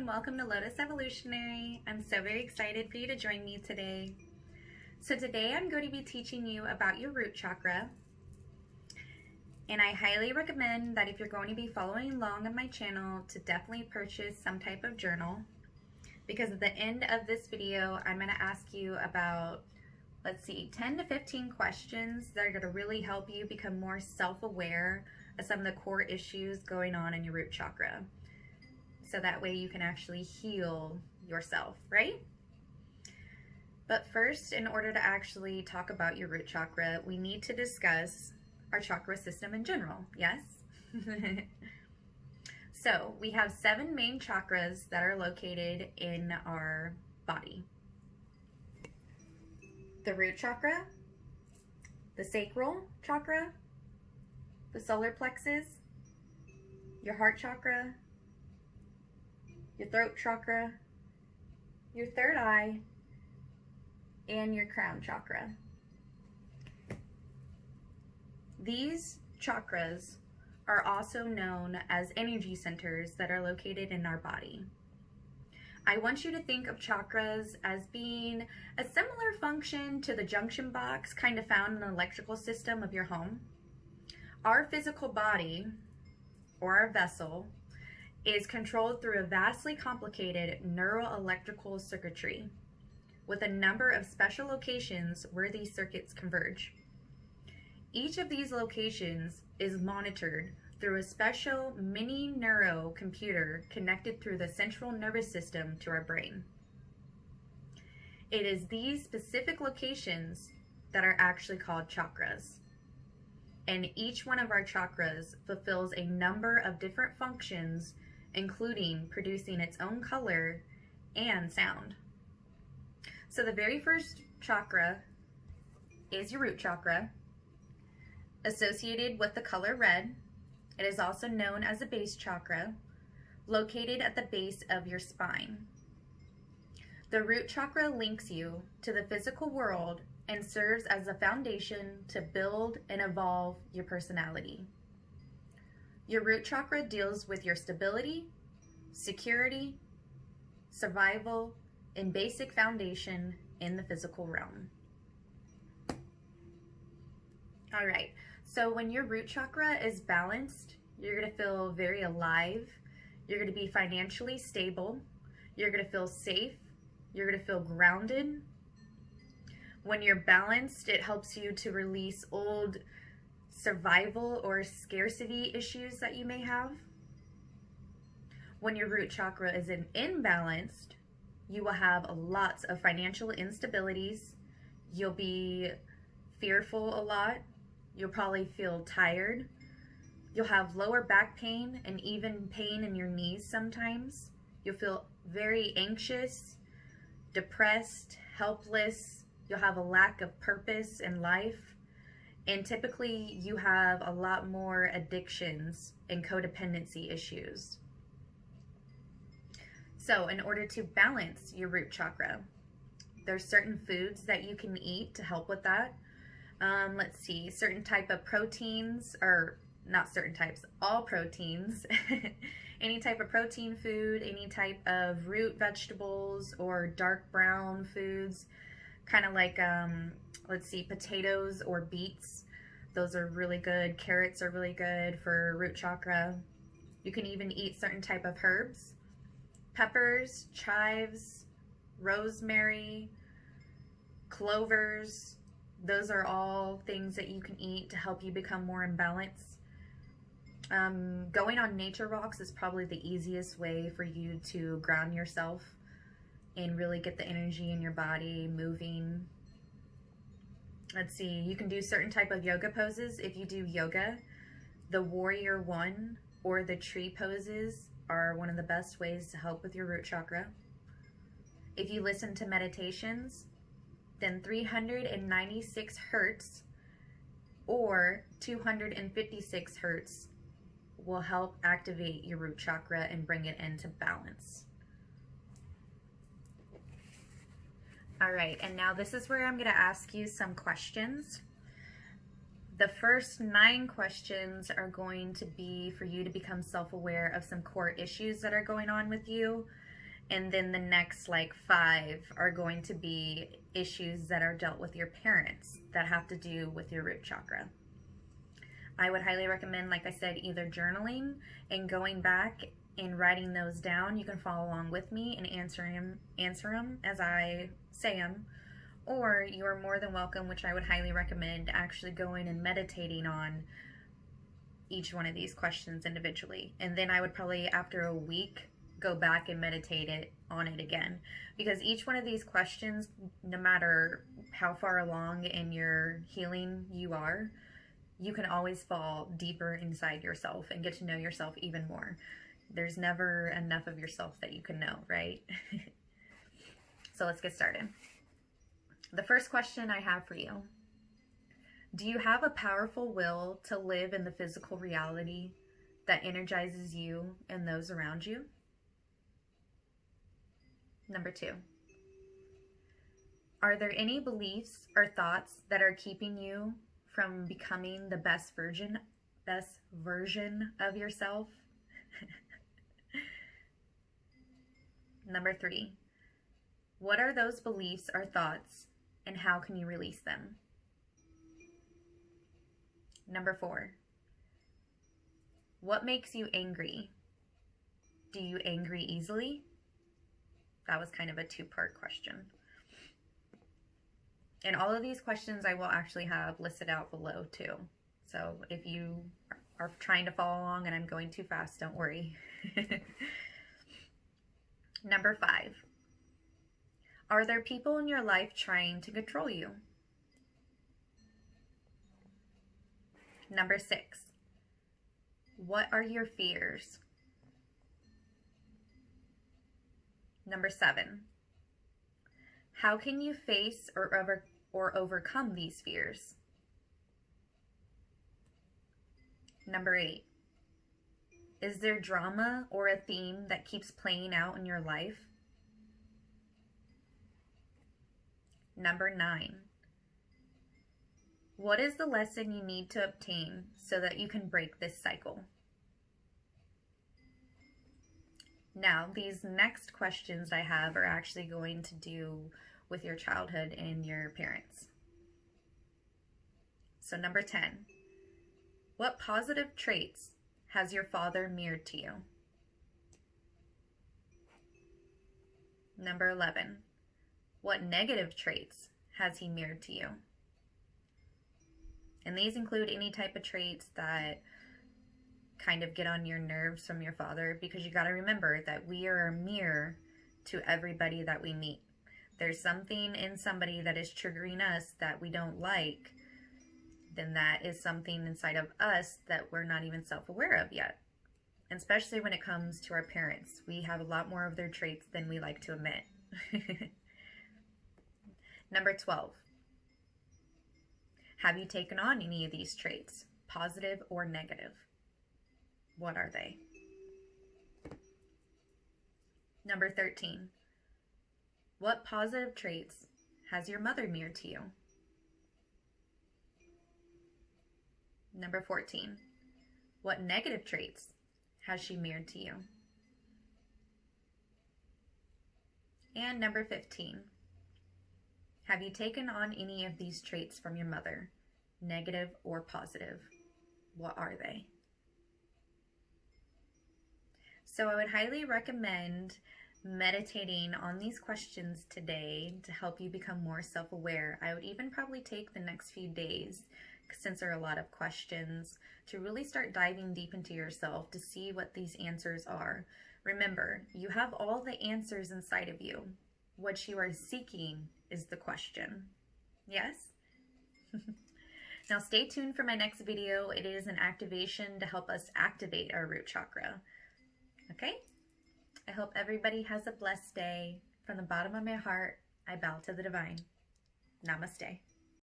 and welcome to Lotus Evolutionary. I'm so very excited for you to join me today. So today I'm going to be teaching you about your root chakra, and I highly recommend that if you're going to be following along on my channel to definitely purchase some type of journal, because at the end of this video I'm going to ask you about 10 to 15 questions that are going to really help you become more self-aware of some of the core issues going on in your root chakra. So that way you can actually heal yourself, right? But first, in order to actually talk about your root chakra, we need to discuss our chakra system in general, yes? So we have 7 main chakras that are located in our body. The root chakra, the sacral chakra, the solar plexus, your heart chakra, your throat chakra, your third eye, and your crown chakra. These chakras are also known as energy centers that are located in our body. I want you to think of chakras as being a similar function to the junction box kind of found in the electrical system of your home. Our physical body, or our vessel, is controlled through a vastly complicated neuroelectrical circuitry with a number of special locations where these circuits converge. Each of these locations is monitored through a special mini neurocomputer connected through the central nervous system to our brain. It is these specific locations that are actually called chakras. And each one of our chakras fulfills a number of different functions, including producing its own color and sound. So the very first chakra is your root chakra, associated with the color red. It is also known as the base chakra, located at the base of your spine. The root chakra links you to the physical world and serves as a foundation to build and evolve your personality. Your root chakra deals with your stability, security, survival, and basic foundation in the physical realm. All right, so when your root chakra is balanced, you're going to feel very alive, you're going to be financially stable, you're going to feel safe, you're going to feel grounded. When you're balanced, it helps you to release old survival or scarcity issues that you may have. When your root chakra is imbalanced, you will have lots of financial instabilities. You'll be fearful a lot. You'll probably feel tired. You'll have lower back pain and even pain in your knees sometimes. You'll feel very anxious, depressed, helpless. You'll have a lack of purpose in life. And typically you have a lot more addictions and codependency issues. So in order to balance your root chakra, there's certain foods that you can eat to help with that. Certain type of proteins, or not certain types, all proteins. Any type of protein food, any type of root vegetables or dark brown foods, kind of like, potatoes or beets. Those are really good. Carrots are really good for root chakra. You can even eat certain type of herbs. Peppers, chives, rosemary, clovers. Those are all things that you can eat to help you become more in balance. Going on nature walks is probably the easiest way for you to ground yourself and really get the energy in your body moving. You can do certain type of yoga poses. If you do yoga, the warrior one or the tree poses are one of the best ways to help with your root chakra. If you listen to meditations, then 396 hertz or 256 hertz will help activate your root chakra and bring it into balance. All right, and now this is where I'm going to ask you some questions. The first 9 questions are going to be for you to become self-aware of some core issues that are going on with you. And then the next like 5 are going to be issues that are dealt with your parents that have to do with your root chakra. I would highly recommend, like I said, either journaling and going back and writing those down. You can follow along with me and answer them as I say them. Or you're more than welcome, which I would highly recommend, actually going and meditating on each one of these questions individually. And then I would probably, after a week, go back and meditate on it again, because each one of these questions, no matter how far along in your healing you are, you can always fall deeper inside yourself and get to know yourself even more. There's never enough of yourself that you can know, right? So let's get started. The first question I have for you: do you have a powerful will to live in the physical reality that energizes you and those around you? Number 2, are there any beliefs or thoughts that are keeping you from becoming the best version of yourself? Number 3, what are those beliefs or thoughts and how can you release them? Number 4, what makes you angry? Do you angry easily? That was kind of a 2-part question. And all of these questions I will actually have listed out below too. So if you are trying to follow along and I'm going too fast, don't worry. Number 5, are there people in your life trying to control you? Number 6, what are your fears? Number 7, how can you face or overcome these fears? Number 8, is there drama or a theme that keeps playing out in your life? Number 9, what is the lesson you need to obtain so that you can break this cycle? Now, these next questions I have are actually going to do with your childhood and your parents. So number 10, what positive traits has your father mirrored to you? Number 11, what negative traits has he mirrored to you? And these include any type of traits that kind of get on your nerves from your father, because you got to remember that we are a mirror to everybody that we meet. There's something in somebody that is triggering us that we don't like, then that is something inside of us that we're not even self-aware of yet. And especially when it comes to our parents, we have a lot more of their traits than we like to admit. Number 12, have you taken on any of these traits, positive or negative? What are they? Number 13, what positive traits has your mother mirrored to you? Number 14, what negative traits has she mirrored to you? And number 15, have you taken on any of these traits from your mother, negative or positive? What are they? So I would highly recommend meditating on these questions today to help you become more self-aware. I would even probably take the next few days, since there are a lot of questions, to really start diving deep into yourself to see what these answers are. Remember, you have all the answers inside of you. What you are seeking is the question. Yes? Now stay tuned for my next video. It is an activation to help us activate our root chakra. Okay? I hope everybody has a blessed day. From the bottom of my heart, I bow to the divine. Namaste.